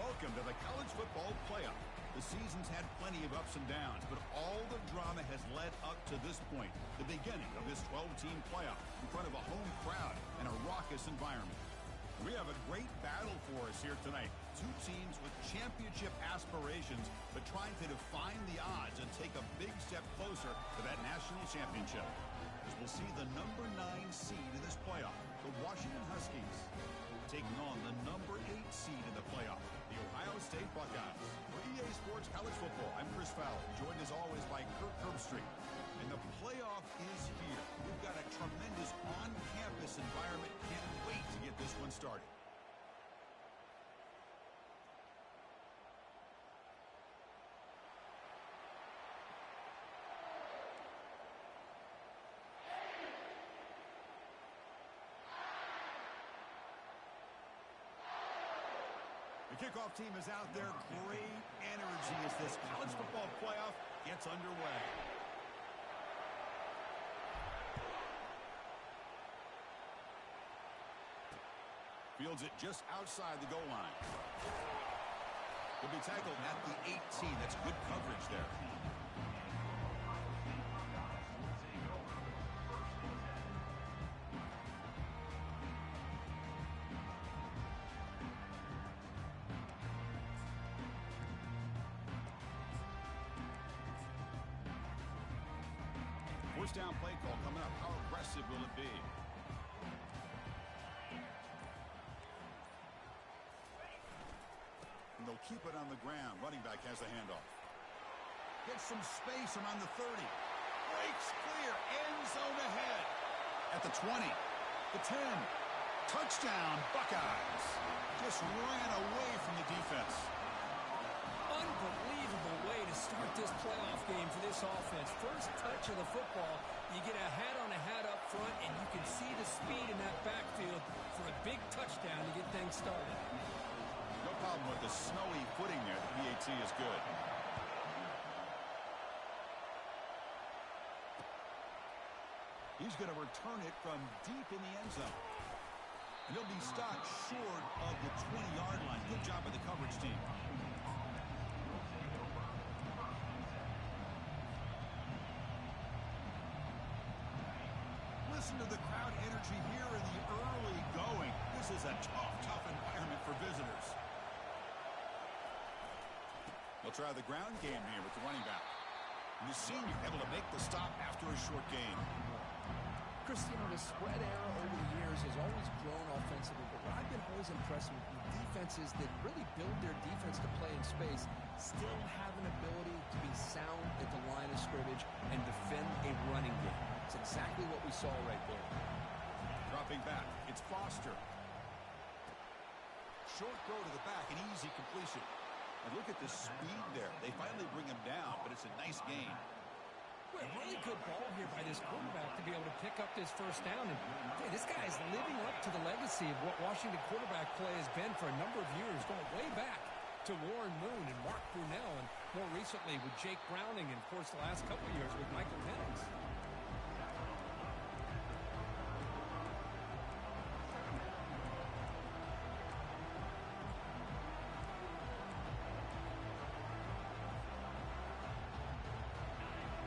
Welcome to the college football playoff. The season's had plenty of ups and downs, but all the drama has led up to this point, the beginning of this 12-team playoff in front of a home crowd and a raucous environment. We have a great battle for us here tonight. Two teams with championship aspirations, but trying to define the odds and take a big step closer to that national championship. As we'll see the number 9 seed in this playoff, the Washington Huskies, taking on the number 8 seed in the playoff, the Ohio State Buckeyes. For EA Sports College Football, I'm Chris Fowler, joined as always by Kirk Herbstreit. And the playoff is here. We've got a tremendous on-campus environment. Can't wait to get this one started. The kickoff team is out there. Great energy as this college football playoff gets underway. Fields it just outside the goal line. He'll be tackled at the 18. That's good coverage there. First down play call coming up. How aggressive will it be? And they'll keep it on the ground. Running back has the handoff. Gets some space around the 30. Breaks clear. End zone ahead. At the 20. The 10. Touchdown, Buckeyes. Just ran away from the defense. Unbelievable way to start this playoff game for this offense. First touch of the football, you get a hat-on-a-hat up front, and you can see the speed in that backfield for a big touchdown to get things started. No problem with the snowy footing there. The PAT is good. He's going to return it from deep in the end zone. And he'll be stopped short of the 20-yard line. Good job by the coverage team. Listen to the crowd energy here in the early going. This is a tough environment for visitors. They'll try the ground game here with the running back. And the senior able to make the stop after a short gain. Chris, the spread era over the years has always grown offensively, but what I've been always impressed with defenses that really build their defense to play in space still have an ability to be sound at the line of scrimmage and defend a running game. It's exactly what we saw right there. Dropping back, it's Foster. Short throw to the back, an easy completion. And look at the speed there. They finally bring him down, but it's a nice gain. Well, really good ball here by this quarterback to be able to pick up this first down. And hey, this guy is living up to the legacy of what Washington quarterback play has been for a number of years, going way back to Warren Moon and Mark Brunell, and more recently with Jake Browning, and of course the last couple of years with Michael Penix.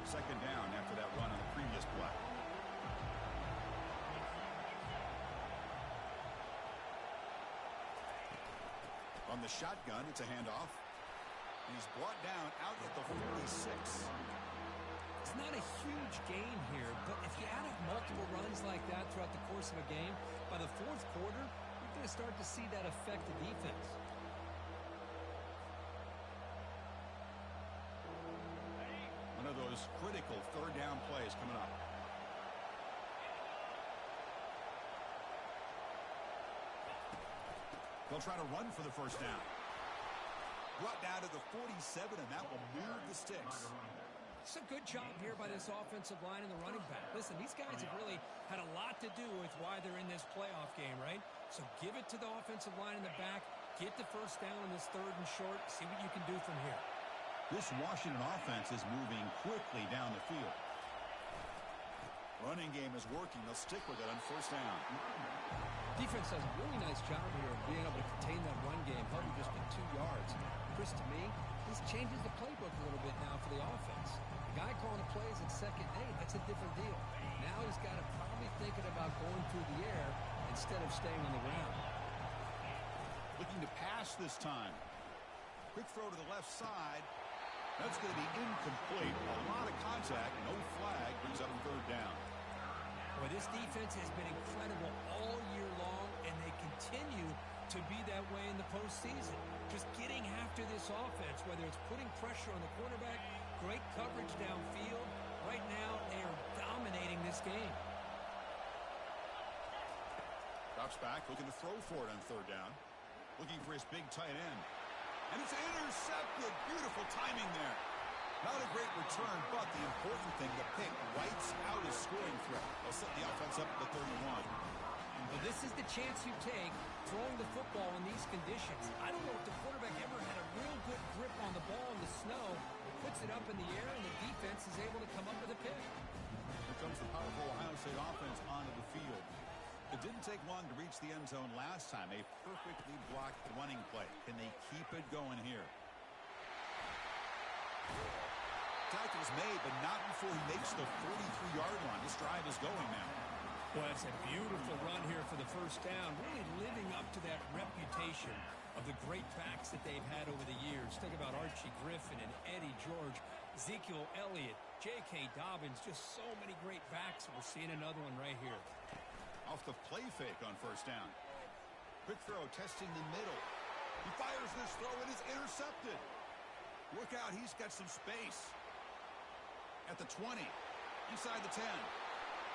Second down after that run on the previous play. On the shotgun, it's a handoff. He's brought down out at the 46. It's not a huge gain here, but if you add up multiple runs like that throughout the course of a game, by the fourth quarter, you're going to start to see that affect the defense. One of those critical third down plays coming up. They'll try to run for the first down. Brought down to the 47, and that will move the sticks. It's a good job here by this offensive line and the running back. Listen, these guys have really had a lot to do with why they're in this playoff game, right? So give it to the offensive line in the back. Get the first down in this third and short. See what you can do from here. This Washington offense is moving quickly down the field. Running game is working. They'll stick with it on first down. Defense does a really nice job here of being able to contain that run game, held him just with 2 yards. Chris, to me, this changes the playbook a little bit now for the offense. The guy calling the plays at 2nd and 8, that's a different deal. Now he's got to probably thinking about going through the air instead of staying on the ground. Looking to pass this time. Quick throw to the left side. That's going to be incomplete. A lot of contact, no flag, brings up 3rd down. Boy, this defense has been incredible all year long, and they continue to be that way in the postseason. Just getting after this offense, whether it's putting pressure on the quarterback, great coverage downfield. Right now, they are dominating this game. Drops back, looking to throw for it on 3rd down. Looking for his big tight end. And it's intercepted. Beautiful timing there. Not a great return, but the important thing, the pick wipes out his scoring threat. They'll set the offense up at the 31. Well, this is the chance you take throwing the football in these conditions. I don't know if the quarterback ever had a real good grip on the ball in the snow, puts it up in the air, and the defense is able to come up with a pick. Here comes the powerful Ohio State offense onto the field. It didn't take long to reach the end zone last time. A perfectly blocked running play. Can they keep it going here? Tackle's made, but not before he makes the 43-yard line. This drive is going now. Well, it's a beautiful run here for the 1st down, really living up to that reputation of the great backs that they've had over the years. Think about Archie Griffin and Eddie George, Ezekiel Elliott, J.K. Dobbins, just so many great backs. We're seeing another one right here. Off the play fake on 1st down. Quick throw, testing the middle. He fires this throw, and is intercepted. Look out, he's got some space. At the 20, inside the 10.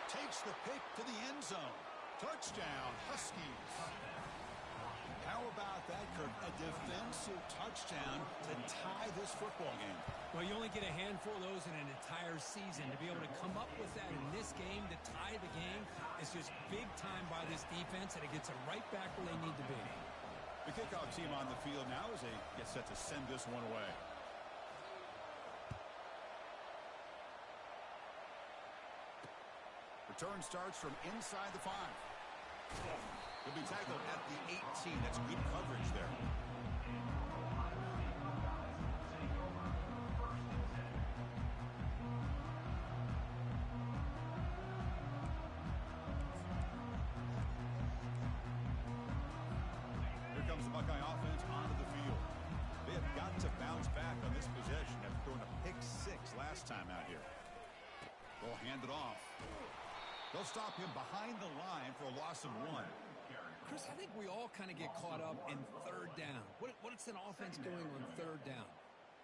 Takes the pick to the end zone. Touchdown, Huskies. How about that, Kirk? A defensive touchdown to tie this football game. Well, you only get a handful of those in an entire season. To be able to come up with that in this game, to tie the game, is just big time by this defense, and it gets them right back where they need to be. The kickoff team on the field now as they get set to send this one away. Return starts from inside the 5. He'll be tackled at the 18. That's good coverage there. Here comes the Buckeye offense onto the field. They have got to bounce back on this possession after throwing a pick 6 last time out here. They'll hand it off. They'll stop him behind the line for a loss of 1. Chris, I think we all kind of get caught up in 3rd down. What's an offense doing on 3rd down?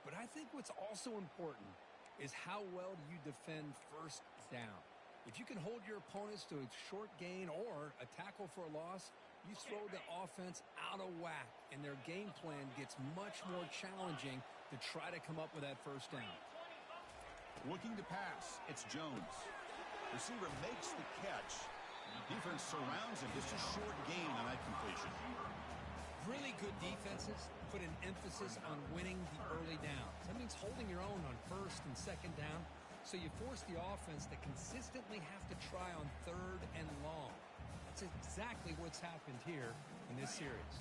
But I think what's also important is how well do you defend 1st down. If you can hold your opponents to a short gain or a tackle for a loss, you throw the offense out of whack, and their game plan gets much more challenging to try to come up with that 1st down. Looking to pass, it's Jones. Receiver makes the catch. Defense surrounds him. Just a short gain on that completion. Really good defenses put an emphasis on winning the early downs. That means holding your own on 1st and 2nd down, so you force the offense to consistently have to try on 3rd and long. That's exactly what's happened here in this series.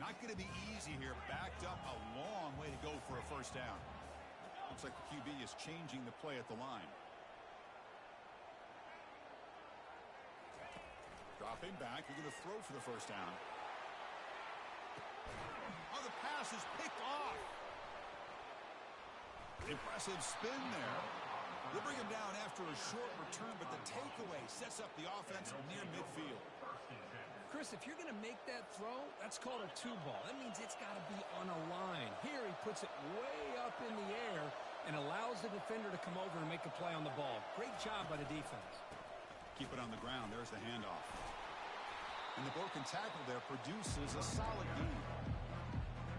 Not going to be easy here. Backed up a long way to go for a 1st down. Looks like the QB is changing the play at the line. Dropping back, we're going to throw for the 1st down. Oh, the pass is picked off. Impressive spin there. They bring him down after a short return, but the takeaway sets up the offense near midfield. Chris, if you're going to make that throw, that's called a 2-ball. That means it's got to be on a line. Here he puts it way up in the air and allows the defender to come over and make a play on the ball. Great job by the defense. Keep it on the ground. There's the handoff. And the broken tackle there produces a solid gain.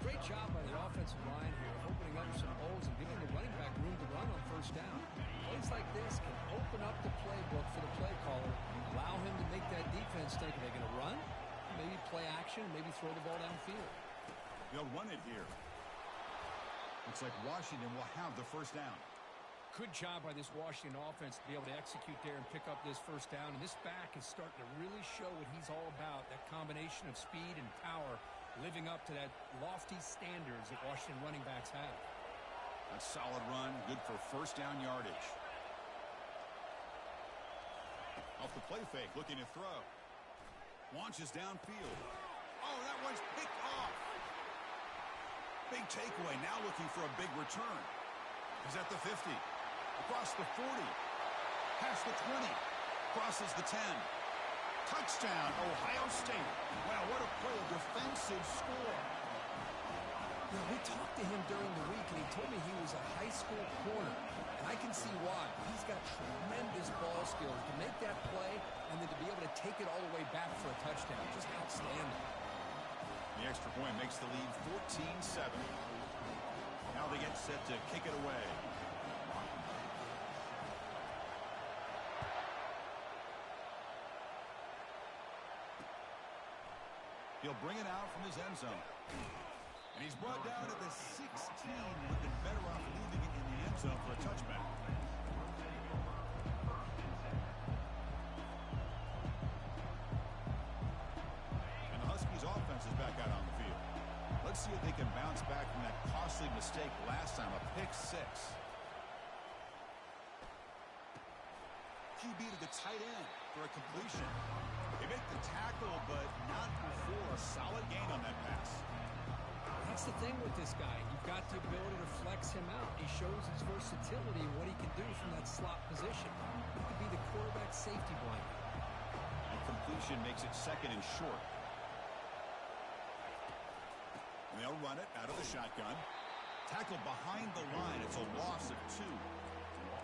Great job by the offensive line here, opening up some holes and giving the running back room to run on 1st down. Plays like this can open up the playbook for the play caller, allow him to make that defense think, are they going to run? Maybe play action, maybe throw the ball downfield. They'll run it here. Looks like Washington will have the 1st down. Good job by this Washington offense to be able to execute there and pick up this first down. And this back is starting to really show what he's all about, that combination of speed and power, living up to that lofty standards that Washington running backs have. A solid run, good for first down yardage. Off the play fake, looking to throw. Launches downfield. Oh, that one's picked off. Big takeaway, now looking for a big return. He's at the 50. Across the 40, past the 20, crosses the 10. Touchdown, Ohio State. Wow, what a play, a defensive score. You know, we talked to him during the week, and he told me he was a high school corner. And I can see why. He's got tremendous ball skills to make that play and then to be able to take it all the way back for a touchdown. Just outstanding. The extra point makes the lead 14-7. Now they get set to kick it away. He'll bring it out from his end zone. And he's brought down at the 16. Would have been better off leaving it in the end zone for a touchback. And the Huskies offense is back out on the field. Let's see if they can bounce back from that costly mistake last time, a pick six. QB to the tight end for a completion. They make the tackle, but not before a solid gain on that pass. That's the thing with this guy. You've got the ability to flex him out. He shows his versatility and what he can do from that slot position. He could be the quarterback safety blanket. And completion makes it second and short. And they'll run it out of the shotgun. Tackled behind the line. It's a loss of 2.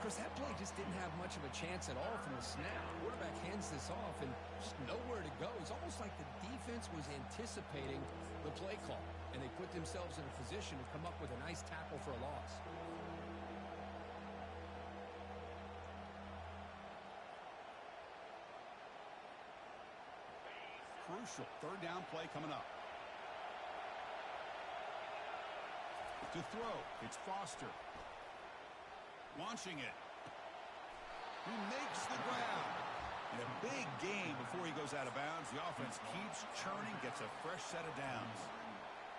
Of course, that play just didn't have much of a chance at all from the snap. The quarterback hands this off and just nowhere to go. It's almost like the defense was anticipating the play call, and they put themselves in a position to come up with a nice tackle for a loss. Crucial third down play coming up. To throw, it's Foster. Launching it. He makes the grab. And a big gain before he goes out of bounds. The offense keeps churning, gets a fresh set of downs.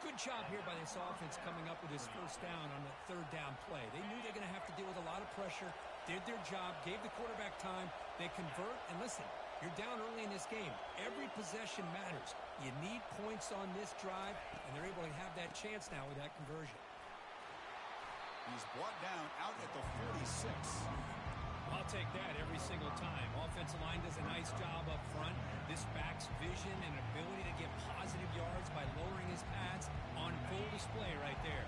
Good job here by this offense coming up with his first down on that third down play. They knew they're going to have to deal with a lot of pressure, did their job, gave the quarterback time. They convert, and listen, you're down early in this game. Every possession matters. You need points on this drive, and they're able to have that chance now with that conversion. He's brought down out at the 46. I'll take that every single time. Offensive line does a nice job up front. This back's vision and ability to get positive yards by lowering his pads on full display right there.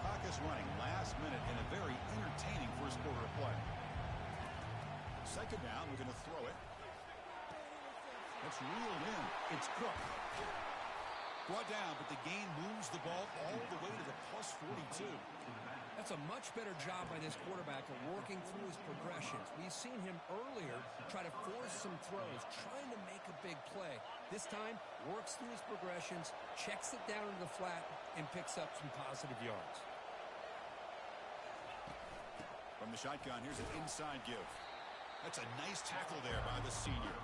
Clock is running last minute in a very entertaining first quarter of play. Second down, we're going to throw it. That's reeled in. It's Cook. Brought down, but the gain moves the ball all the way to the plus 42. That's a much better job by this quarterback of working through his progressions. We've seen him earlier try to force some throws, trying to make a big play. This time, works through his progressions, checks it down into the flat, and picks up some positive yards. From the shotgun, here's an inside give. That's a nice tackle there by the senior.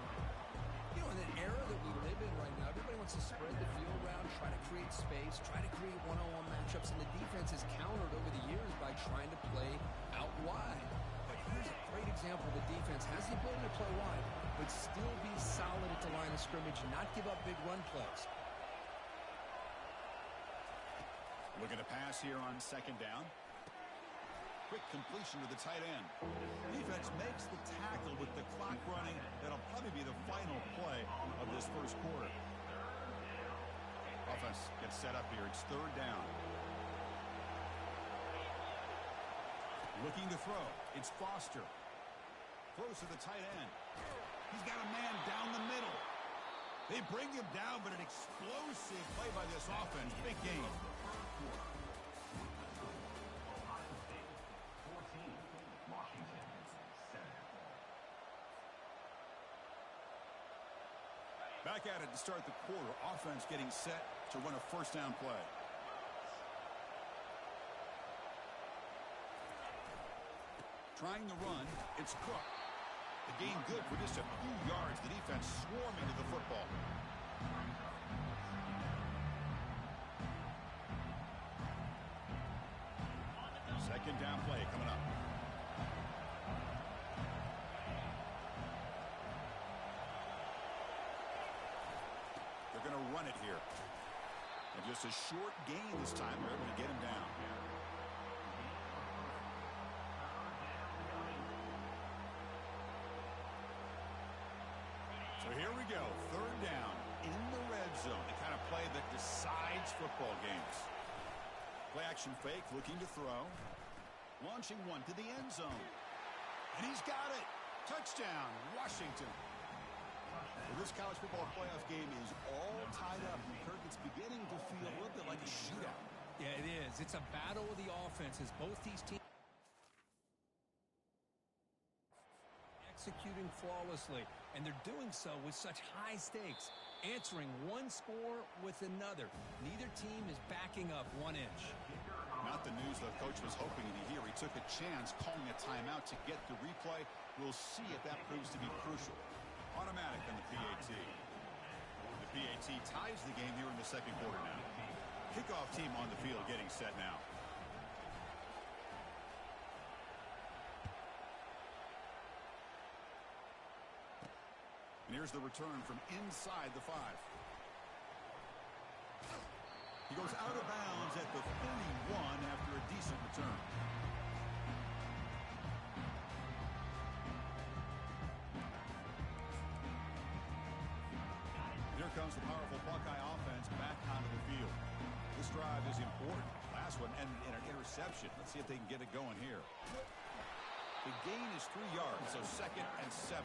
You know, in an era that we live in right now, everybody wants to spread the field around, try to create space, try to create one-on-one matchups, and the defense has countered over the years by trying to play out wide. But here's a great example. The defense has the ability to play wide, but still be solid at the line of scrimmage and not give up big run plays. Looking to pass here on second down. Quick completion to the tight end. Defense makes the tackle with the clock running. That'll probably be the final play of this first quarter. Offense gets set up here. It's third down. Looking to throw. It's Foster. Throws to the tight end. He's got a man down the middle. They bring him down, but an explosive play by this offense. Big game. Back at it to start the quarter. Offense getting set to run a first down play. Trying the run, it's Cook. The gain good for just a few yards. The defense swarming to the football. Second down play coming up. They're going to run it here. And just a short gain this time. They're able to get him down. So here we go. Third down in the red zone. The kind of play that decides football games. Play action fake, looking to throw. Launching one to the end zone. And he's got it. Touchdown, Washington. Well, this college football playoff game is all tied up. And Kirk, it's beginning to feel a little bit like a shootout. Yeah, it is. It's a battle of the offenses. Both these teams executing flawlessly, and they're doing so with such high stakes, answering one score with another. Neither team is backing up 1 inch. Not the news the coach was hoping to hear. He took a chance calling a timeout to get the replay. We'll see if that proves to be crucial. Automatic on the PAT. The PAT ties the game here in the second quarter now. Kickoff team on the field getting set now. And here's the return from inside the 5. He goes out of bounds at the 31 after a decent return. Here comes the powerful Buckeye offense back onto the field. This drive is important. Last one ended in an interception. Let's see if they can get it going here. The gain is 3 yards, so 2nd and 7.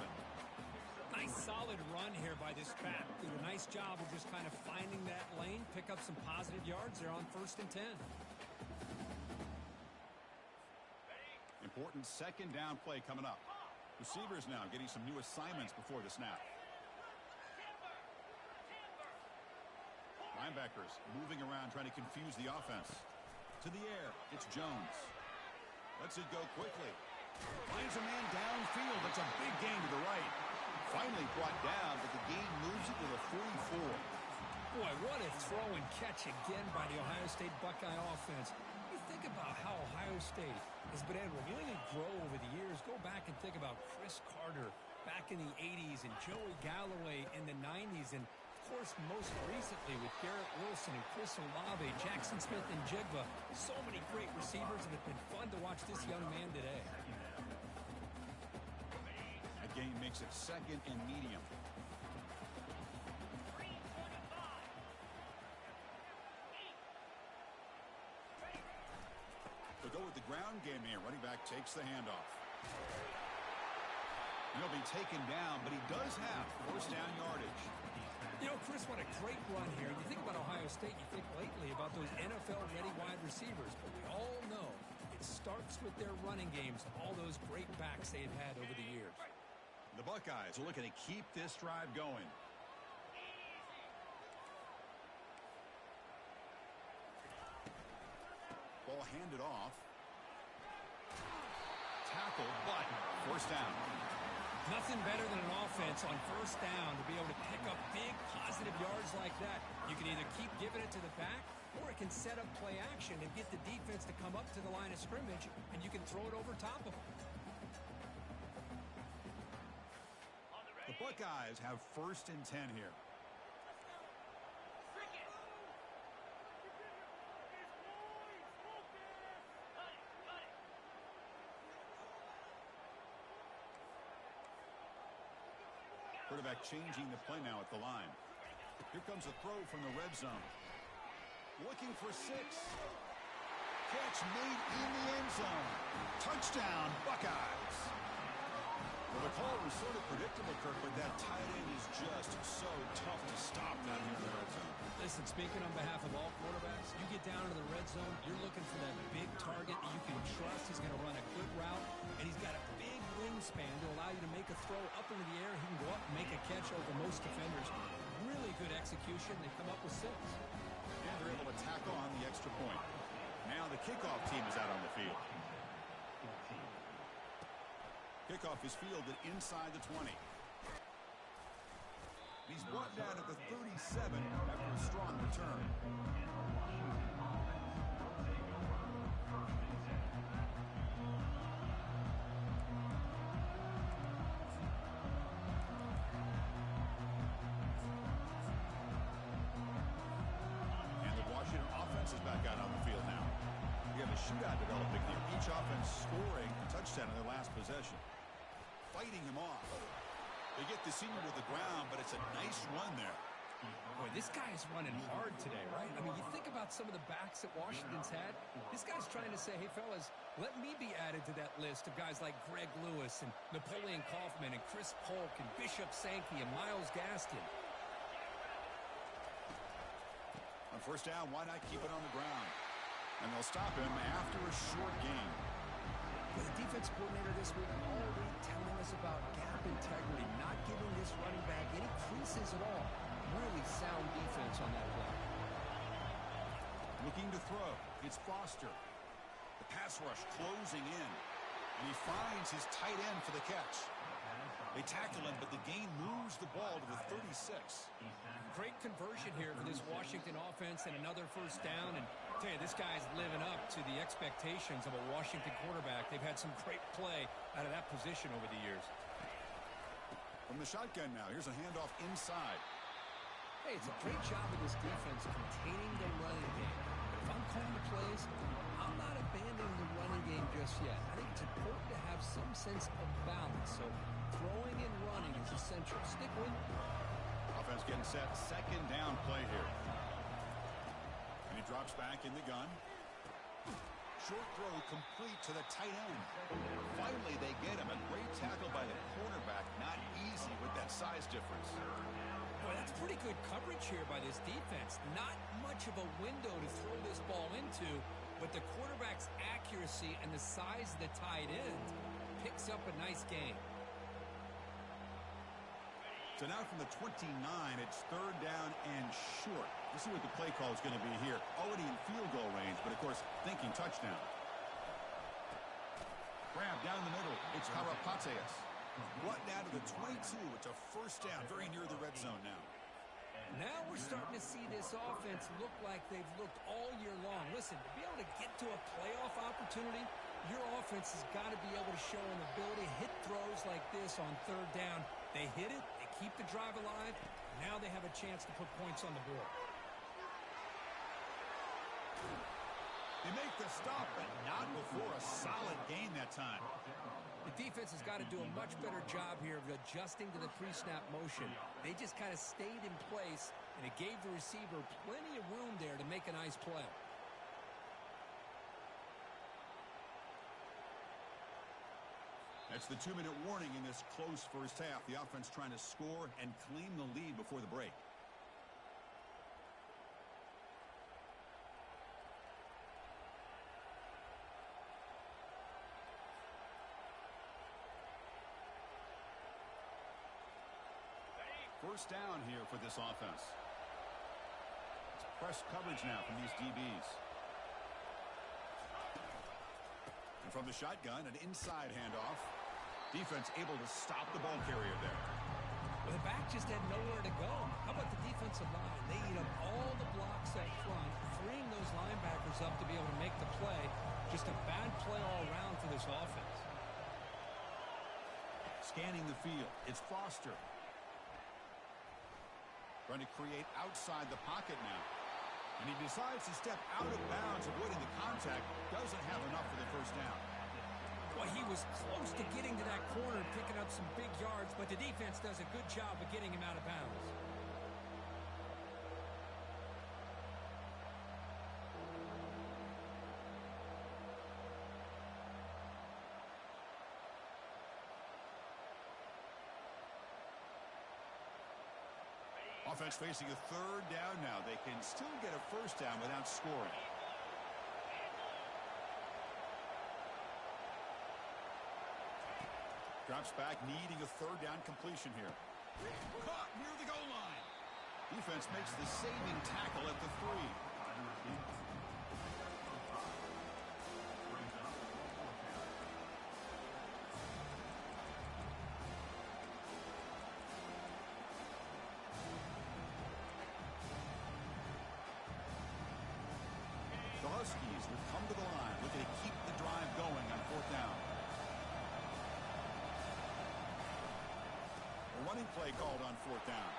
Nice solid run here by this back. Did a nice job of just kind of finding that lane, pick up some positive yards there on 1st and 10. Important second down play coming up. Receivers now getting some new assignments before the snap. Linebackers moving around trying to confuse the offense. To the air, it's Jones. Lets it go quickly. Finds a man downfield. That's a big gain to the right. Finally brought down, but the gain moves it to the 44. Boy, what a throw and catch again by the Ohio State Buckeye offense. You think about how Ohio State has been able to really grow over the years. Go back and think about Chris Carter back in the 80s and Joey Galloway in the 90s. And, of course, most recently with Garrett Wilson and Chris Olave, Jackson Smith and Jigba. So many great receivers, and it's been fun to watch this young man today. Gain makes it 2nd and medium. They'll go with the ground game here. Running back takes the handoff. He'll be taken down, but he does have 1st down yardage. You know, Chris, what a great run here. You think about Ohio State, you think lately about those NFL-ready wide receivers, but we all know it starts with their running games, all those great backs they've had over the years. The Buckeyes are looking to keep this drive going. Ball handed off. Tackle, but 1st down. Nothing better than an offense on 1st down to be able to pick up big positive yards like that. You can either keep giving it to the back, or it can set up play action and get the defense to come up to the line of scrimmage, and you can throw it over top of them. The Buckeyes have 1st and 10 here. Quarterback changing the play now at the line. Here comes a throw from the red zone. Looking for 6. Catch made in the end zone. Touchdown, Buckeyes. Well, the call was sort of predictable, Kirk, but that tight end is just so tough to stop down here in the red zone. Listen, speaking on behalf of all quarterbacks, you get down to the red zone, you're looking for that big target that you can trust. He's going to run a good route, and he's got a big wingspan to allow you to make a throw up into the air. He can go up and make a catch over most defenders. Really good execution. They come up with 6. And they're able to tack on the extra point. Now the kickoff team is out on the field. Kickoff is fielded inside the 20. He's brought down at the 37 after a strong return. And the Washington offense is back out on the field now. We have a shootout developing here. Each offense scoring a touchdown in their last possession. Fighting him off. They get the senior to the ground, but it's a nice run there. Boy, this guy is running hard today, right? I mean, you think about some of the backs that Washington's had. This guy's trying to say, hey, fellas, let me be added to that list of guys like Greg Lewis and Napoleon Kaufman and Chris Polk and Bishop Sankey and Myles Gaskin. On first down, why not keep it on the ground? And they'll stop him after a short gain. But the defense coordinator this week already telling us about gap integrity, not giving this running back any creases at all. Really sound defense on that play. Looking to throw. It's Foster. The pass rush closing in. And he finds his tight end for the catch. They tackle him, but the gain moves the ball to the 36. Great conversion here for this Washington offense and another first down. And I tell you, this guy's living up to the expectations of a Washington quarterback. They've had some great play out of that position over the years. From the shotgun now, here's a handoff inside. Hey, it's a great job of this defense containing the running game. But if I'm calling the plays, I'm not abandoning the running game just yet. I think it's important to have some sense of balance. So throwing and running is essential. Stick with it. Offense getting set. Second down play here. And he drops back in the gun. Short throw complete to the tight end. Finally, they get him. A great tackle by the cornerback. Not easy with that size difference. Boy, that's pretty good coverage here by this defense. Not much of a window to throw this ball into, but the quarterback's accuracy and the size of the tight end picks up a nice gain. So now from the 29, it's third down and short. We'll see what the play call is going to be here. Already in field goal range, but of course, thinking touchdown. Grab down the middle. It's Karapateas. Brought down to the 22. It's a first down, very near the red zone now. Now we're starting to see this offense look like they've looked all year long. Listen, to be able to get to a playoff opportunity, your offense has got to be able to show an ability to hit throws like this on third down. They hit it, they keep the drive alive. Now they have a chance to put points on the board. They make the stop, but not before a solid gain that time. The defense has got to do a much better job here of adjusting to the pre-snap motion. They just kind of stayed in place, and it gave the receiver plenty of room there to make a nice play. That's the 2-minute warning in this close first half. The offense trying to score and claim the lead before the break. First down here for this offense. It's press coverage now from these DBs. And from the shotgun, an inside handoff. Defense able to stop the ball carrier there. Well, the back just had nowhere to go. How about the defensive line? They eat up all the blocks up front, freeing those linebackers up to be able to make the play. Just a bad play all around for this offense. Scanning the field. It's Foster. Trying to create outside the pocket now. And he decides to step out of bounds, avoiding the contact. Doesn't have enough for the first down. Well, he was close to getting to that corner and picking up some big yards, but the defense does a good job of getting him out of bounds. Offense facing a third down now. They can still get a first down without scoring. Drops back, needing a third down completion here. Caught near the goal line. Defense makes the saving tackle at the 3. Chiefs will come to the line, looking to keep the drive going on 4th down. A running play called on 4th down.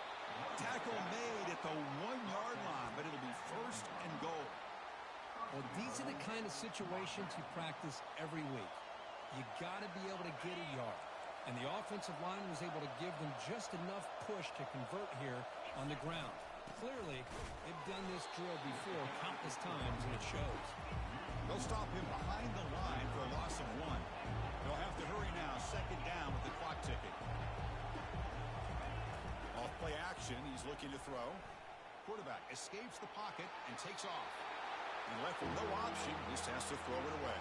Tackle made at the 1-yard line, but it'll be 1st and goal. Well, these are the kind of situations you practice every week. You got to be able to get a yard. And the offensive line was able to give them just enough push to convert here on the ground. Clearly, they've done this drill before countless times, and it shows. They'll stop him behind the line for a loss of 1. They'll have to hurry now, 2nd down with the clock ticking. Off play action, he's looking to throw. Quarterback escapes the pocket and takes off. And left with no option, just has to throw it away.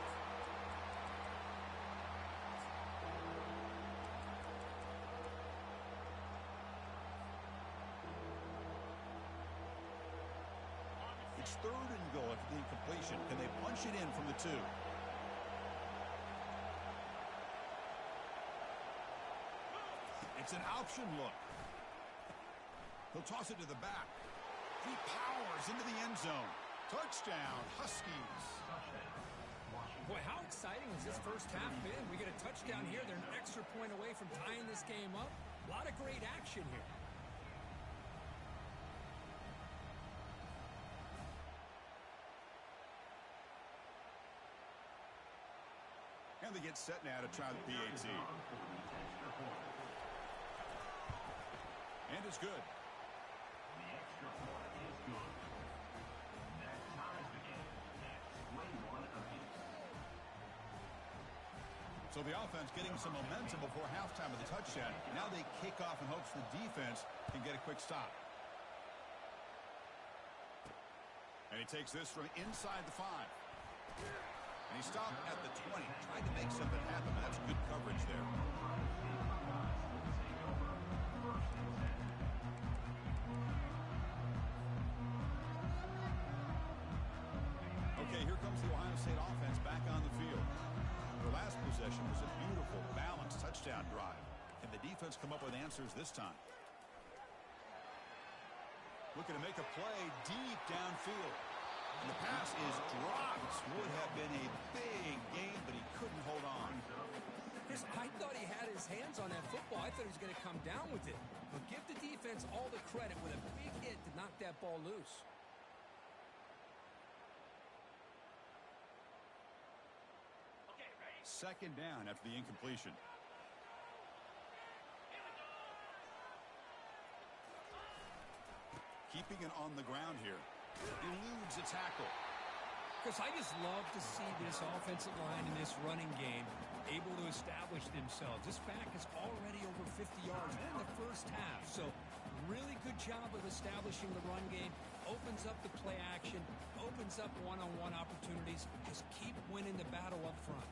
It's 3rd and goal after the incompletion. Can they punch it in from the 2? It's an option look. He'll toss it to the back. He powers into the end zone. Touchdown, Huskies. Boy, how exciting has this first half been? We get a touchdown here. They're an extra point away from tying this game up. A lot of great action here. And they get set now to try the PAT. And it's good. So the offense getting some momentum before halftime of the touchdown. Now they kick off in hopes the defense can get a quick stop. And he takes this from inside the 5. And he stopped at the 20. Tried to make something happen, but that's good coverage there. Okay, here comes the Ohio State offense back on the field. Their last possession was a beautiful, balanced touchdown drive. Can the defense come up with answers this time? Looking to make a play deep downfield. And the pass is dropped. Would have been a big game, but he couldn't hold on. Chris, I thought he had his hands on that football. I thought he was going to come down with it. But give the defense all the credit with a big hit to knock that ball loose. Second down after the incompletion. Keeping it on the ground here. Eludes a tackle. Because I just love to see this offensive line in this running game able to establish themselves. This back is already over 50 yards in the first half. So really good job of establishing the run game. Opens up the play action. Opens up one-on-one opportunities. Just keep winning the battle up front.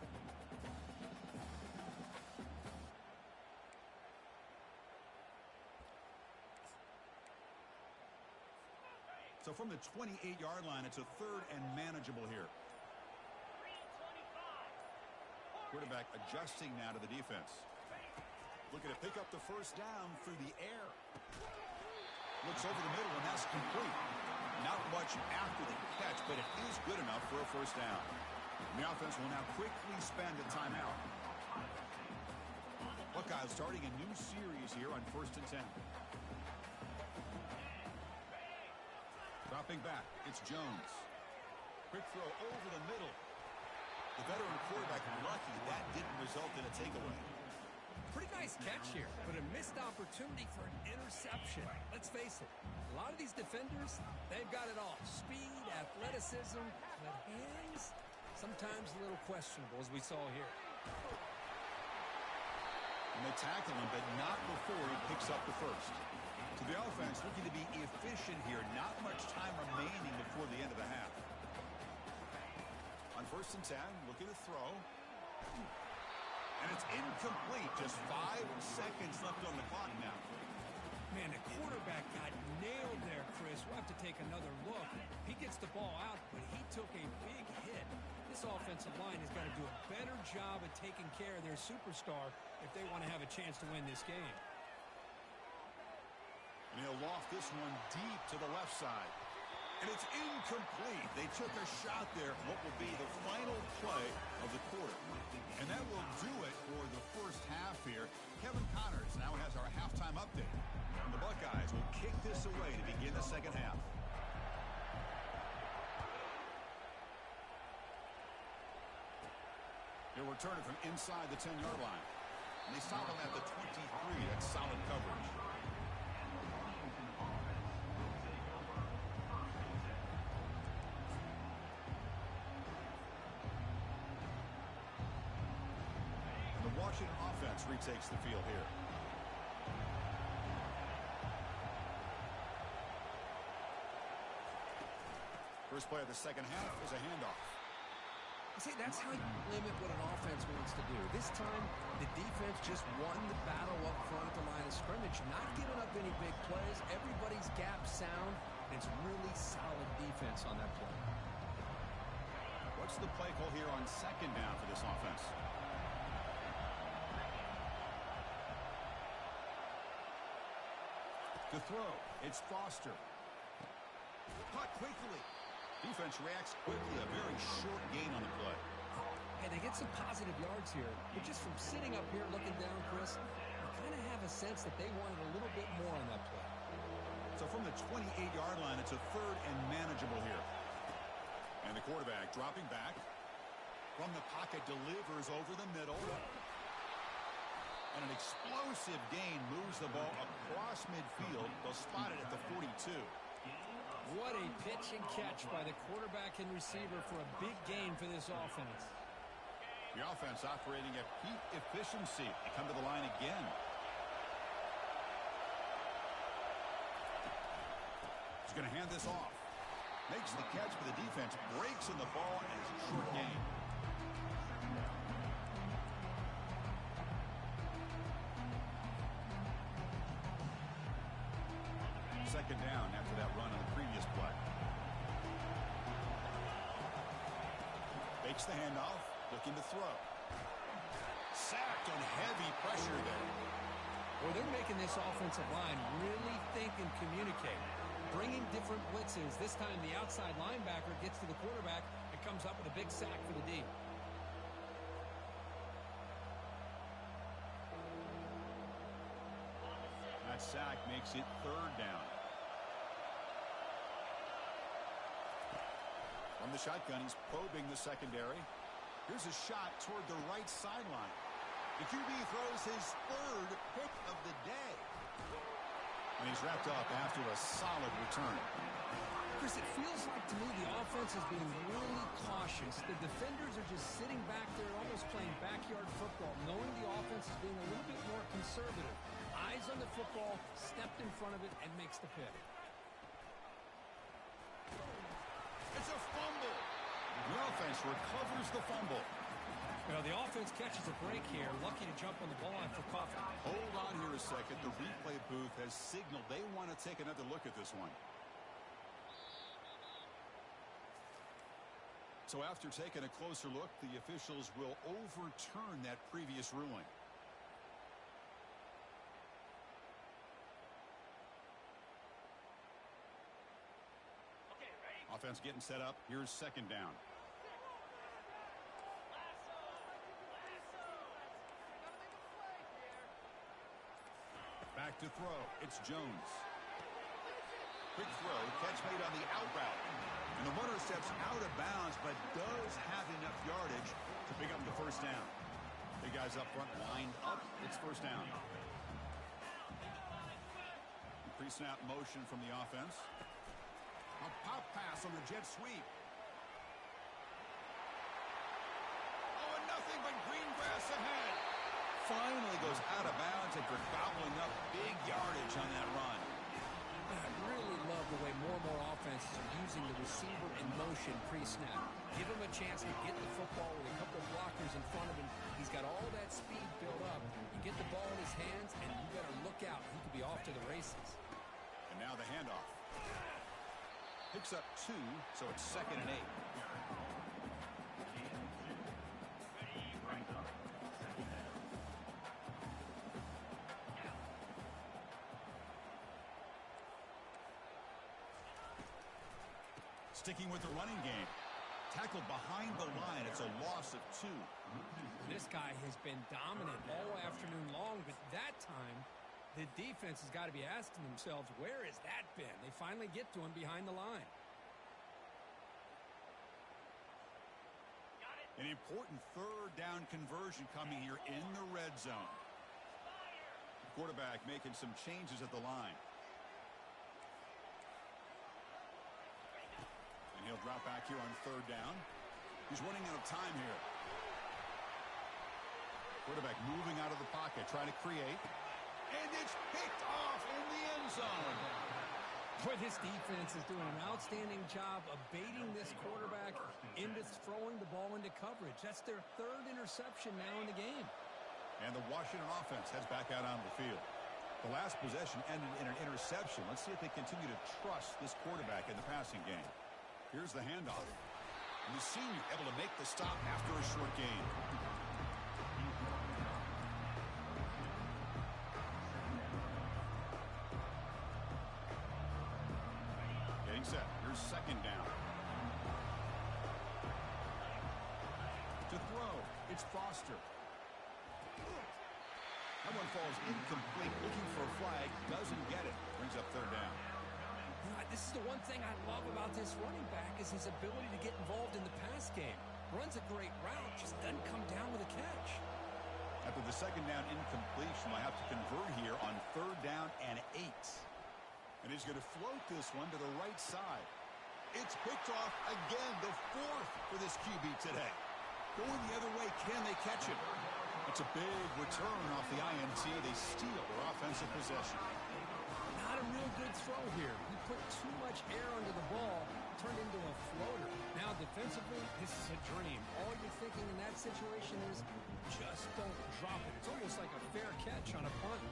So from the 28-yard line, it's a 3rd and manageable here. Quarterback adjusting now to the defense. Looking to pick up the first down through the air. Looks over the middle, and that's complete. Not much after the catch, but it is good enough for a first down. And the offense will now quickly spend a timeout. Buckeyes starting a new series here on 1st and 10. Dropping back, it's Jones. Quick throw over the middle. The veteran quarterback lucky that didn't result in a takeaway. Pretty nice catch here, but a missed opportunity for an interception. Let's face it, a lot of these defenders, they've got it all. Speed, athleticism, but hands, sometimes a little questionable, as we saw here. And they tackle him, but not before he picks up the first. So the offense looking to be efficient here. Not much time remaining before the end of the half. On 1st and 10, looking to throw. And it's incomplete. Just 5 seconds left on the clock now. Man, the quarterback got nailed there, Chris. We'll have to take another look. He gets the ball out, but he took a big hit. This offensive line has got to do a better job of taking care of their superstar if they want to have a chance to win this game. And he'll loft this one deep to the left side. And it's incomplete. They took a shot there, what will be the final play of the quarter. And that will do it for the first half here. Kevin Connors now has our halftime update. And the Buckeyes will kick this away to begin the second half. They'll return it from inside the 10-yard line. And they stop him at the 23. That's solid coverage. The Washington offense retakes the field here. First play of the second half is a handoff. See, that's how you limit what an offense wants to do. This time, the defense just won the battle up front at the line of scrimmage, not giving up any big plays. Everybody's gap sound, and it's really solid defense on that play. What's the play call here on second down for this offense? To throw, it's Foster. Caught quickly. Defense reacts quickly. A very short gain on the play. Hey, they get some positive yards here, but just from sitting up here looking down, Chris, you kind of have a sense that they wanted a little bit more on that play. So from the 28-yard line, it's a third and manageable here. And the quarterback dropping back. From the pocket, delivers over the middle. And an explosive gain moves the ball across midfield. They'll spot it at the 42. What a pitch and catch by the quarterback and receiver for a big gain for this offense. The offense operating at peak efficiency. They come to the line again. He's going to hand this off. Makes the catch, but the defense breaks in the ball and it's a short gain. Second down after that run on the previous play. Fakes the handoff, looking to throw. Sacked on heavy pressure there. Well, they're making this offensive line really think and communicate. Bringing different blitzes. This time the outside linebacker gets to the quarterback and comes up with a big sack for the D. That sack makes it third down. From the shotgun, he's probing the secondary. Here's a shot toward the right sideline. The QB throws his third pick of the day. And he's wrapped up after a solid return. Chris, it feels like to me the offense is being really cautious. The defenders are just sitting back there almost playing backyard football, knowing the offense is being a little bit more conservative. Eyes on the football, stepped in front of it, and makes the pick. It's a fumble. The offense recovers the fumble. Well, the offense catches a break here. Lucky to jump on the ball after coughing. Hold on here a second. The replay booth has signaled they want to take another look at this one. So after taking a closer look, the officials will overturn that previous ruling. Offense getting set up. Here's second down. Back to throw. It's Jones. Quick throw. Catch made on the out route. And the runner steps out of bounds, but does have enough yardage to pick up the first down. Big guys up front lined up. It's first down. Pre-snap motion from the offense. A pop pass on the jet sweep. Oh, and nothing but green grass ahead. Finally goes out of bounds after gobbling up big yardage on that run. I really love the way more and more offenses are using the receiver in motion pre-snap. Give him a chance to get the football with a couple of blockers in front of him. He's got all that speed built up. You get the ball in his hands, and you better look out. He could be off to the races. And now the handoff. Picks up 2, so it's 2nd and 8. Sticking with the running game. Tackled behind the line. It's a loss of 2. This guy has been dominant all afternoon long, but that time, the defense has got to be asking themselves, where has that been? They finally get to him behind the line. An important third down conversion coming here in the red zone. The quarterback making some changes at the line. And he'll drop back here on third down. He's running out of time here. Quarterback moving out of the pocket, trying to create. And it's picked off in the end zone. Boy, this defense is doing an outstanding job of baiting this quarterback into throwing the ball into coverage. That's their 3rd interception now in the game. And the Washington offense heads back out on the field. The last possession ended in an interception. Let's see if they continue to trust this quarterback in the passing game. Here's the handoff. And the senior able to make the stop after a short gain. Getting set. Here's second down. To throw, it's Foster. That one falls incomplete. Looking for a flag. Doesn't get it. Brings up third down. This is the one thing I love about this running back is his ability to get involved in the pass game. Runs a great route, just doesn't come down with a catch. After the second down incompletion, I have to convert here on third down and 8. And he's going to float this one to the right side. It's picked off again, the 4th for this QB today. Going the other way, can they catch it? It's a big return off the INT. They steal their offensive possession. Not a real good throw here. He put too much air under the ball, turned into a floater. Now, defensively, this is a dream. All you're thinking in that situation is just don't drop it. It's almost like a fair catch on a punt.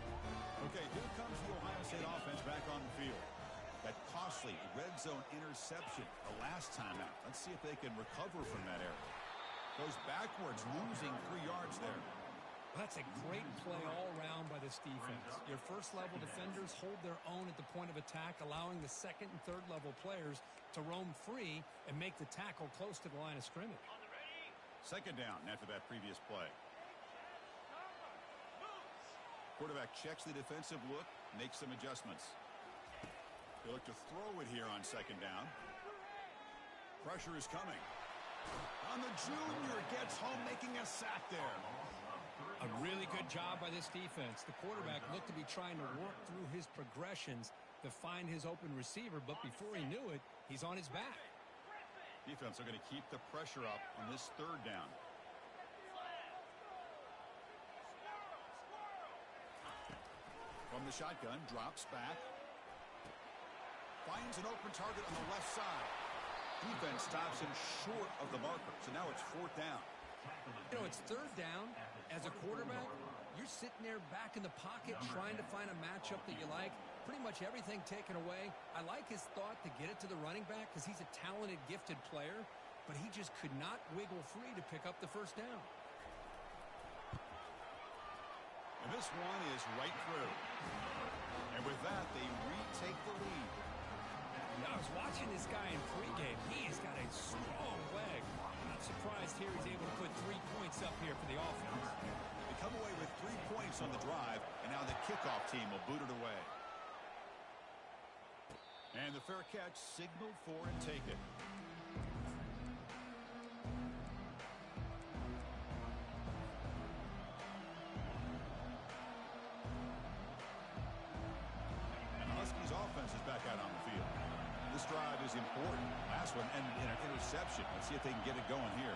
Okay, here comes the Ohio State offense back on the field. That costly red zone interception the last time out. Let's see if they can recover from that error. Goes backwards, losing 3 yards there. That's a great play all around by this defense. Your first-level defenders hold their own at the point of attack, allowing the second- and third-level players to roam free and make the tackle close to the line of scrimmage. Second down after that previous play. Quarterback checks the defensive look, makes some adjustments. They look to throw it here on second down. Pressure is coming. On the junior, gets home, making a sack there. A really good job by this defense. The quarterback looked to be trying to work through his progressions to find his open receiver, but before he knew it, he's on his back. Defense are going to keep the pressure up on this third down. From the shotgun, drops back. Finds an open target on the left side. Defense stops him short of the marker, so now it's 4th down. You know, it's third down. As a quarterback, you're sitting there back in the pocket trying to find a matchup that you like. Pretty much everything taken away. I like his thought to get it to the running back because he's a talented, gifted player, but he just could not wiggle free to pick up the first down. And this one is right through. And with that, they retake the lead. I was watching this guy in pregame. He's got a strong leg. Not surprised here he's able to put 3 points up here for the offense. They come away with 3 points on the drive, and now the kickoff team will boot it away. And the fair catch signaled for and taken. And the Huskies offense is back out on the field. This drive is important. Last one ended in an interception. Let's see if they can get it going here.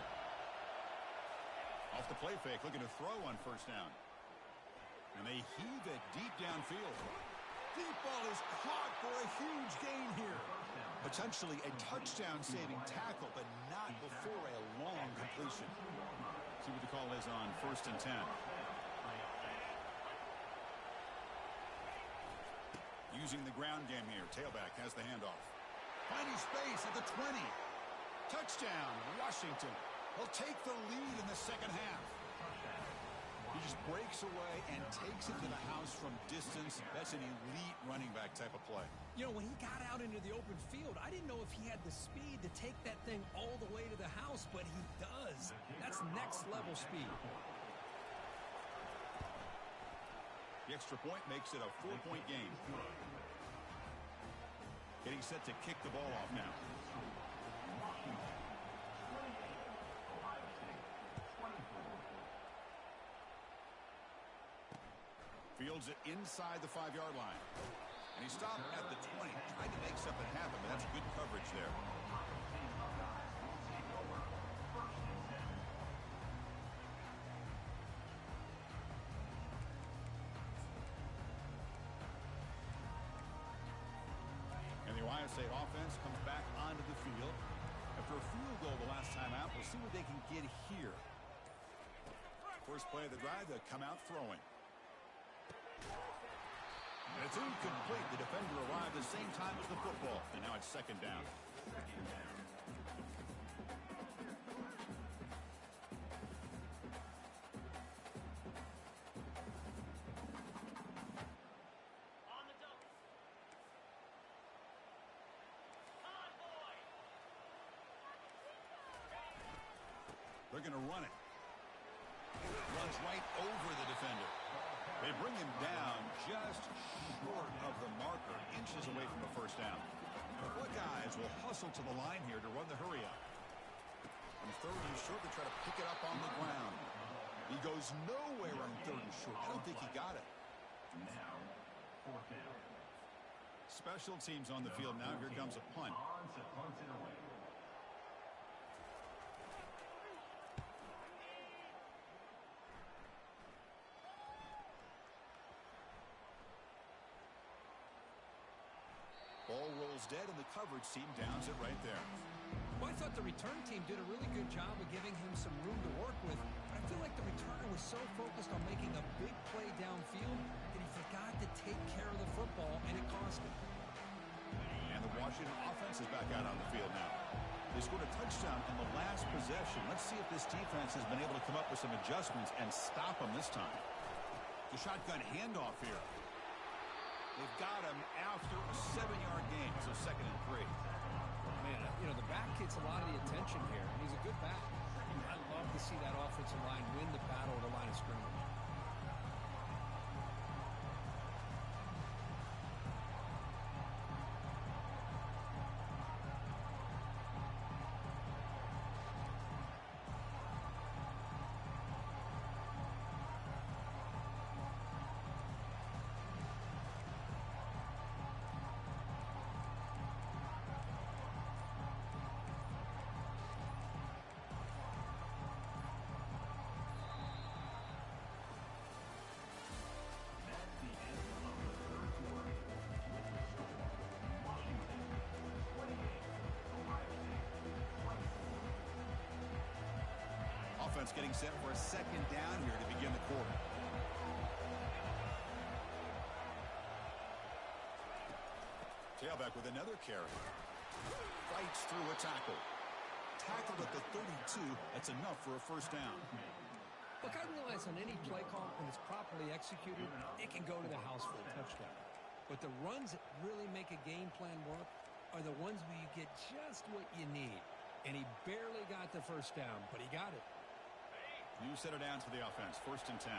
Off the play fake, looking to throw on first down. And they heave it deep downfield. Deep ball is caught for a huge gain here. Potentially a touchdown-saving tackle, but not before a long completion. See what the call is on 1st and 10. Using the ground game here. Tailback has the handoff. Finding space at the 20. Touchdown, Washington. They'll take the lead in the second half. He just breaks away and takes it to the house from from distance. That's an elite running back type of play. You know, when he got out into the open field, I didn't know if he had the speed to take that thing all the way to the house, but he does. That's next-level speed. The extra point makes it a 4-point game. Getting set to kick the ball off now. Fields it inside the 5-yard line. And he stopped at the 20. Tried to make something happen, but that's good coverage there. And the Ohio State offense comes back onto the field. After a field goal the last time out, we'll see what they can get here. First play of the drive, they come out throwing. And it's incomplete. The defender arrived at the same time as the football. And now it's second down. They're going to run it. Runs right over the defender. They bring him down just short of the marker, inches away from the first down. The Buckeyes will hustle to the line here to run the hurry up. On third and short, they try to pick it up on the ground. He goes nowhere on third and short. I don't think he got it. Now, fourth down. Special teams on the field now. Here comes a punt. Ball rolls dead, and the coverage team downs it right there. Well, I thought the return team did a really good job of giving him some room to work with. But I feel like the returner was so focused on making a big play downfield that he forgot to take care of the football, and it cost him. And the Washington offense is back out on the field now. They scored a touchdown on the last possession. Let's see if this defense has been able to come up with some adjustments and stop them this time. The shotgun handoff here. They've got him after a 7-yard gain, so 2nd and 3. Man, you know, the back gets a lot of the attention here, and he's a good back. I love to see that offensive line win the battle at the line of scrimmage. Offense getting set for a 2nd down here to begin the quarter. Tailback with another carry. Fights through a tackle. Tackled at the 32. That's enough for a first down. Look, I realize on any play call, when it's properly executed, it can go to the house for a touchdown. But the runs that really make a game plan work are the ones where you get just what you need. And he barely got the first down, but he got it. You set it down to the offense. 1st and 10.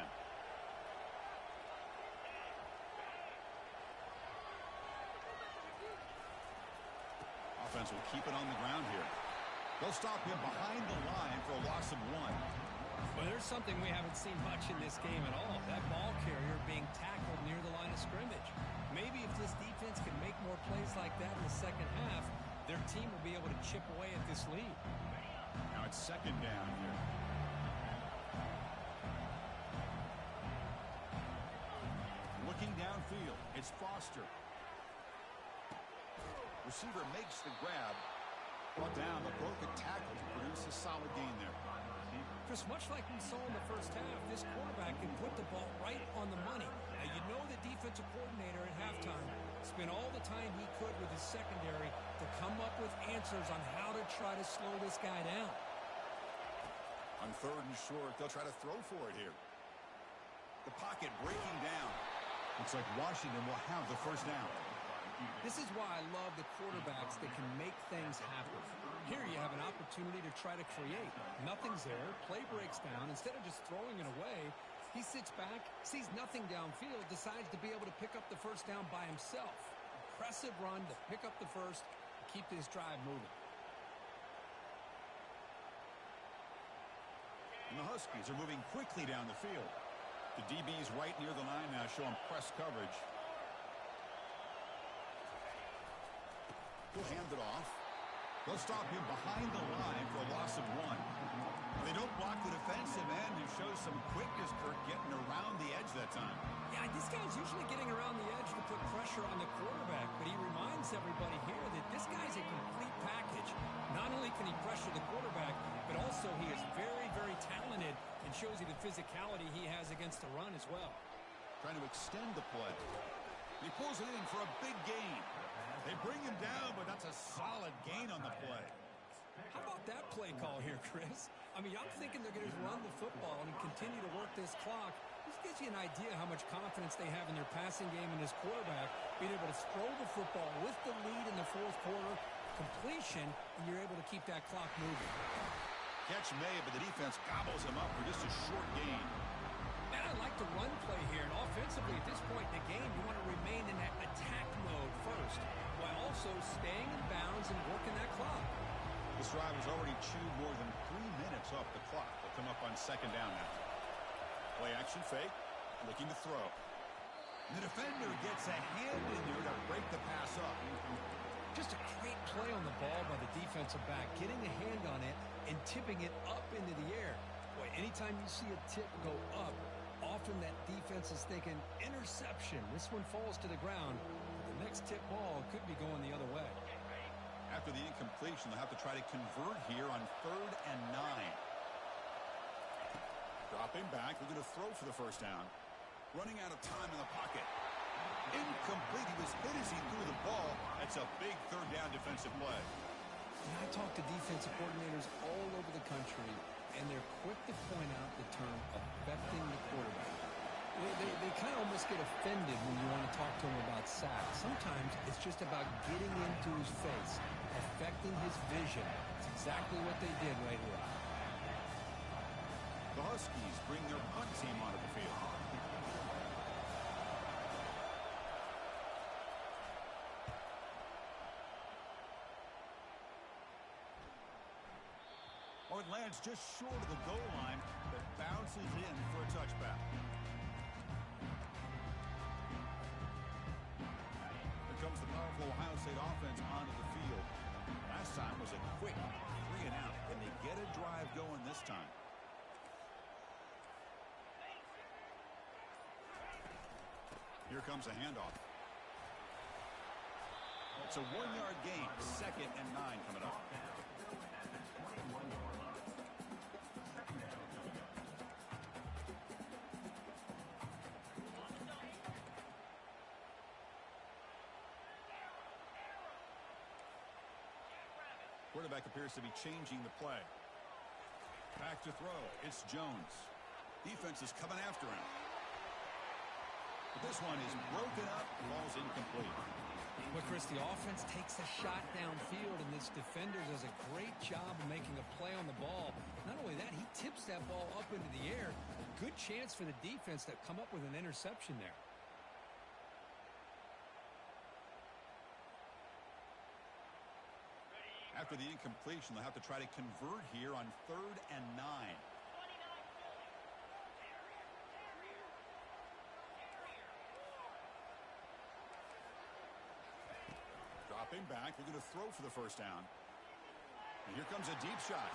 Offense will keep it on the ground here. They'll stop him behind the line for a loss of 1. Well, there's something we haven't seen much in this game at all. That ball carrier being tackled near the line of scrimmage. Maybe if this defense can make more plays like that in the second half, their team will be able to chip away at this lead. Now it's 2nd down here. Looking downfield, it's Foster. Receiver makes the grab. Brought down, the broken tackle to produce a solid gain there. Chris, much like we saw in the first half, this quarterback can put the ball right on the money. Now, you know the defensive coordinator at halftime spent all the time he could with his secondary to come up with answers on how to try to slow this guy down. On 3rd and short, they'll try to throw for it here. The pocket breaking down. The Looks like Washington will have the first down. This is why I love the quarterbacks that can make things happen. Here you have an opportunity to try to create. Nothing's there. Play breaks down. Instead of just throwing it away, he sits back, sees nothing downfield, decides to be able to pick up the first down by himself. Impressive run to pick up the first, keep this drive moving. And the Huskies are moving quickly down the field. The DBs right near the line now show him press coverage. He'll hand it off. They'll stop him behind the line for a loss of 1. They don't block the defensive end, who shows some quickness, Kirk, getting around the edge that time. Yeah, this guy's usually getting around the edge to put pressure on the quarterback, but he reminds everybody here that this guy's a complete package. Not only can he pressure the quarterback, but also he is very, very talented and shows you the physicality he has against the run as well. Trying to extend the play. He pulls it in for a big gain. They bring him down, but that's a solid gain on the play. How about that play call here, Chris? I mean, I'm thinking they're going to run the football and continue to work this clock. This gives you an idea how much confidence they have in their passing game and this quarterback being able to throw the football with the lead in the fourth quarter, completion, and you're able to keep that clock moving. Catch made, but the defense gobbles him up for just a short gain. Man, I like the run play here, and offensively at this point in the game, you want to remain in that attack mode first, while also staying in bounds and working that clock. This drive has already chewed more than 3 minutes off the clock. They'll come up on second down now. Play action fake, looking to throw. And the defender gets a hand in there to break the pass up. Just a great play on the ball by the defensive back, getting a hand on it and tipping it up into the air. Boy, anytime you see a tip go up, often that defense is thinking interception. This one falls to the ground. The next tip ball could be going the other way. After the incompletion, they'll have to try to convert here on 3rd and 9. Dropping back, they're going to throw for the first down. Running out of time in the pocket. Incomplete. He was hit as he threw the ball. That's a big 3rd down defensive play. I talk to defensive coordinators all over the country, and they're quick to point out the term affecting the quarterback. They kind of almost get offended when you want to talk to them about sacks. Sometimes it's just about getting into his face, affecting his vision. It's exactly what they did right here. The Huskies bring their punt team onto the field. It lands just short of the goal line, but bounces in for a touchback. Here comes the powerful Ohio State offense onto the field. Last time was a quick 3 and out. Can they get a drive going this time? Here comes a handoff. It's a 1-yard gain. 2nd and 9 coming up. Quarterback appears to be changing the play. Back to throw. It's Jones. Defense is coming after him. But this one is broken up. Ball's incomplete. But Chris, the offense takes a shot downfield, and this defender does a great job of making a play on the ball. Not only that, he tips that ball up into the air. Good chance for the defense to come up with an interception there. After the incompletion, they'll have to try to convert here on 3rd and 9. Dropping back, they're going to throw for the first down. And here comes a deep shot.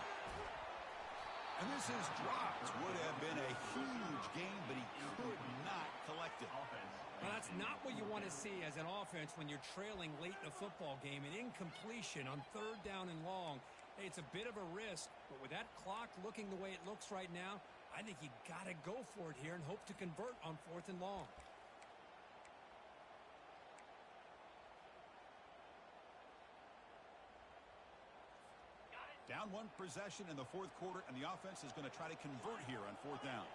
And this is dropped. Would have been a huge gain, but he could not collect it. Well, that's not what you want to see as an offense when you're trailing late in a football game. An incompletion on 3rd down and long. Hey, it's a bit of a risk, but with that clock looking the way it looks right now, I think you got to go for it here and hope to convert on 4th and long. Down 1 possession in the 4th quarter, and the offense is going to try to convert here on 4th down.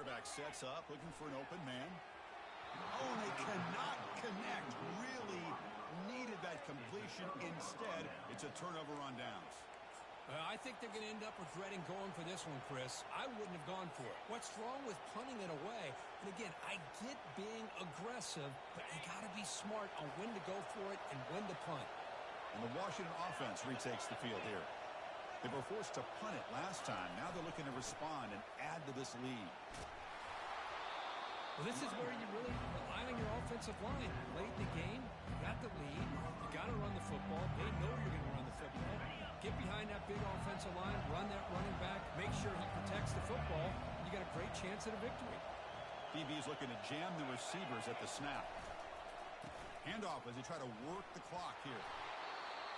Quarterback sets up, looking for an open man. Oh, and they cannot connect. Really needed that completion. Instead, it's a turnover on downs. I think they're going to end up regretting going for this one, Chris. I wouldn't have gone for it. What's wrong with punting it away? And again, I get being aggressive, but you got to be smart on when to go for it and when to punt. And the Washington offense retakes the field here. They were forced to punt it last time. Now they're looking to respond and add to this lead. Well, this is where you really rely on your offensive line. Late in the game, you got the lead. You got to run the football. They know you're going to run the football. Get behind that big offensive line, run that running back, make sure he protects the football. You got a great chance at a victory. DB is looking to jam the receivers at the snap. Handoff as they try to work the clock here.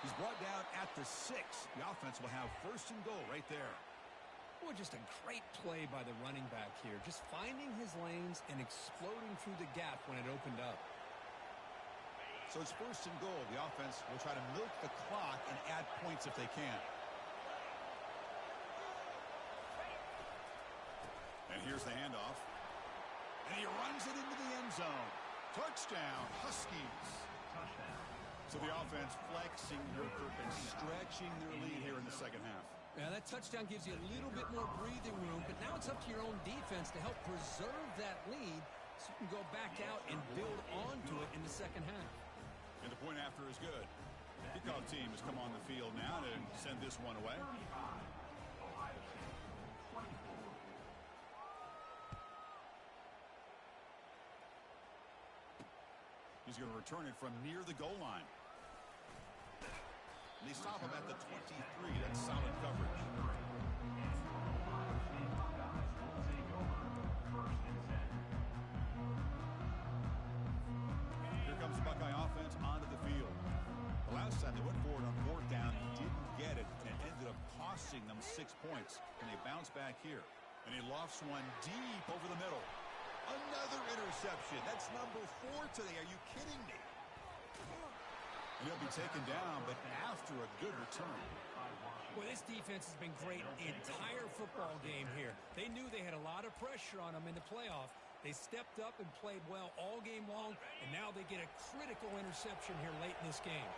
He's brought down at the 6. The offense will have first and goal right there. Well, just a great play by the running back here. Just finding his lanes and exploding through the gap when it opened up. So it's first and goal. The offense will try to milk the clock and add points if they can. And here's the handoff. And he runs it into the end zone. Touchdown, Huskies. So the offense flexing and stretching their lead here in the second half. Yeah, that touchdown gives you a little bit more breathing room, but now it's up to your own defense to help preserve that lead so you can go back out and build onto it in the second half. And the point after is good. Kickoff team has come on the field now to send this one away. He's going to return it from near the goal line. And they stop him at the 23. That's solid coverage. Here comes the Buckeye offense onto the field. The last time they went forward on fourth down, didn't get it, and it ended up costing them 6 points. And they bounce back here. And he lofts one deep over the middle. Another interception. That's number 4 today. Are you kidding me? And he'll be taken down, but after a good return. Well, this defense has been great the entire football game here. They knew they had a lot of pressure on them in the playoff. They stepped up and played well all game long, and now they get a critical interception here late in this game.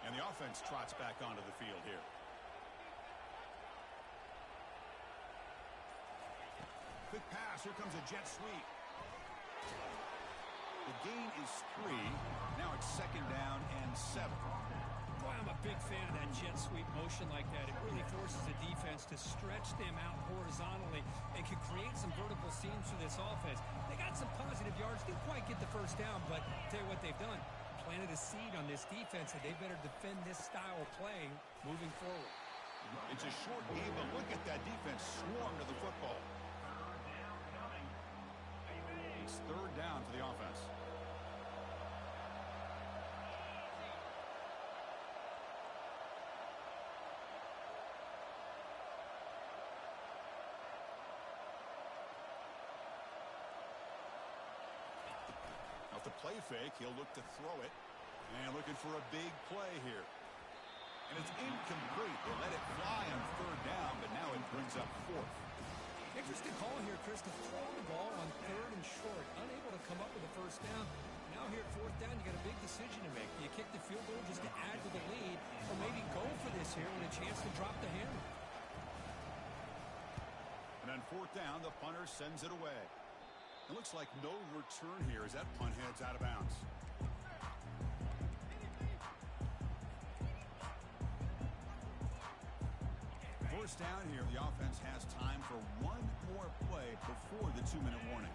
And the offense trots back onto the field here. Quick pass. Here comes a jet sweep. The gain is 3. Now it's second down and 7. Boy, I'm a big fan of that jet sweep motion like that. It really forces the defense to stretch them out horizontally and can create some vertical seams for this offense. They got some positive yards. Didn't quite get the first down, but I'll tell you what they've done. Planted a seed on this defense, and they better defend this style of play moving forward. It's a short game, but look at that defense swarm to the football. It's third down to the offense. Off the play fake, he'll look to throw it. And looking for a big play here. And it's incomplete. They let it fly on third down, but now it brings up 4th. Interesting call here, Chris, to throw the ball on 3rd and short. Unable to come up with a first down. Now here at 4th down, you got a big decision to make. Do you kick the field goal just to add to the lead, or maybe go for this here with a chance to drop the hammer? And on 4th down, the punter sends it away. It looks like no return here as that punt heads out of bounds. First down here, the offense has time for one more play before the 2-minute warning.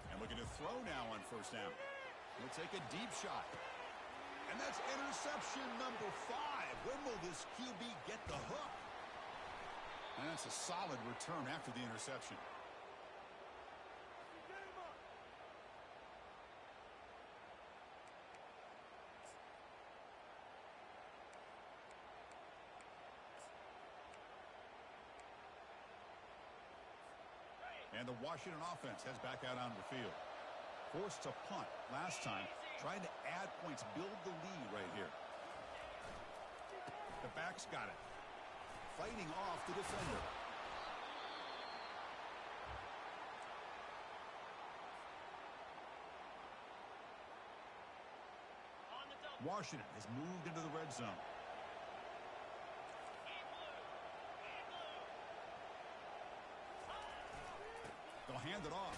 And looking to throw now on first down. He'll take a deep shot. And that's interception number 5. When will this QB get the hook? And that's a solid return after the interception. And the Washington offense heads back out onto the field. Forced to punt last time. Trying to add points, build the lead right here. The back's got it. Fighting off the defender. Washington has moved into the red zone. They'll hand it off.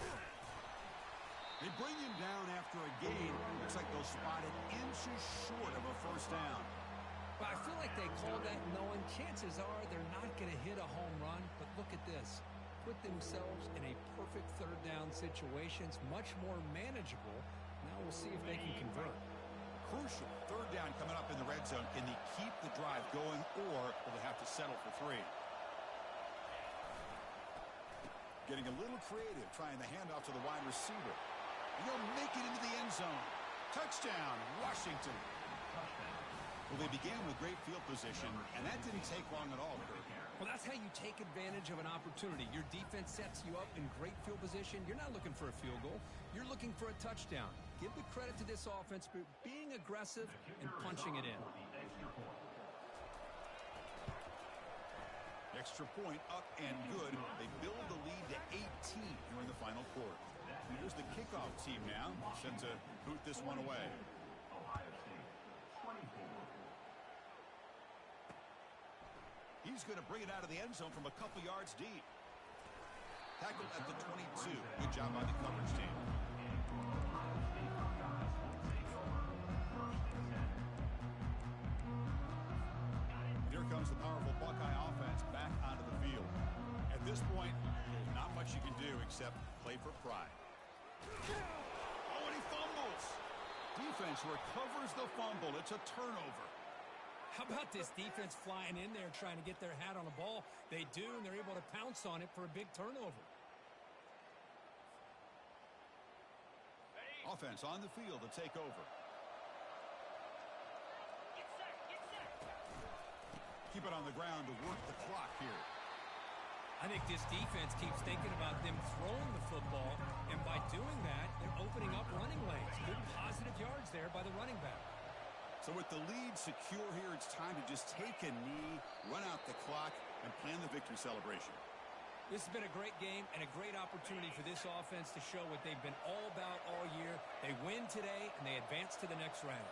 They bring him down after a gain. Looks like they'll spot it inches short of a first down. Well, I feel like they called that knowing chances are they're not going to hit a home run. But look at this. Put themselves in a perfect third down situation. It's much more manageable. Now we'll see if they can convert. Crucial. Third down coming up in the red zone. Can they keep the drive going, or will they have to settle for 3? Getting a little creative, trying the handoff to the wide receiver. And he'll make it into the end zone. Touchdown, Washington. Well, they began with great field position, and that didn't take long at all, Kirk. Well, that's how you take advantage of an opportunity. Your defense sets you up in great field position. You're not looking for a field goal. You're looking for a touchdown. Give the credit to this offense for being aggressive and punching it in. Extra point up and good. They build the lead to 18 here in the final quarter. Here's the kickoff team now, set to boot this one away. He's going to bring it out of the end zone from a couple yards deep. Tackled at the 22. Good job by the coverage team. Here comes the powerful Buckeye offense back onto the field. At this point, there's not much you can do except play for pride. Oh, and he fumbles. Defense recovers the fumble. It's a turnover. How about this defense flying in there trying to get their hat on the ball? They do, and they're able to pounce on it for a big turnover. Offense on the field to take over. Keep it on the ground to work the clock here. I think this defense keeps thinking about them throwing the football, and by doing that, they're opening up running lanes. Good positive yards there by the running back. So with the lead secure here, it's time to just take a knee, run out the clock, and plan the victory celebration. This has been a great game and a great opportunity for this offense to show what they've been all about all year. They win today, and they advance to the next round.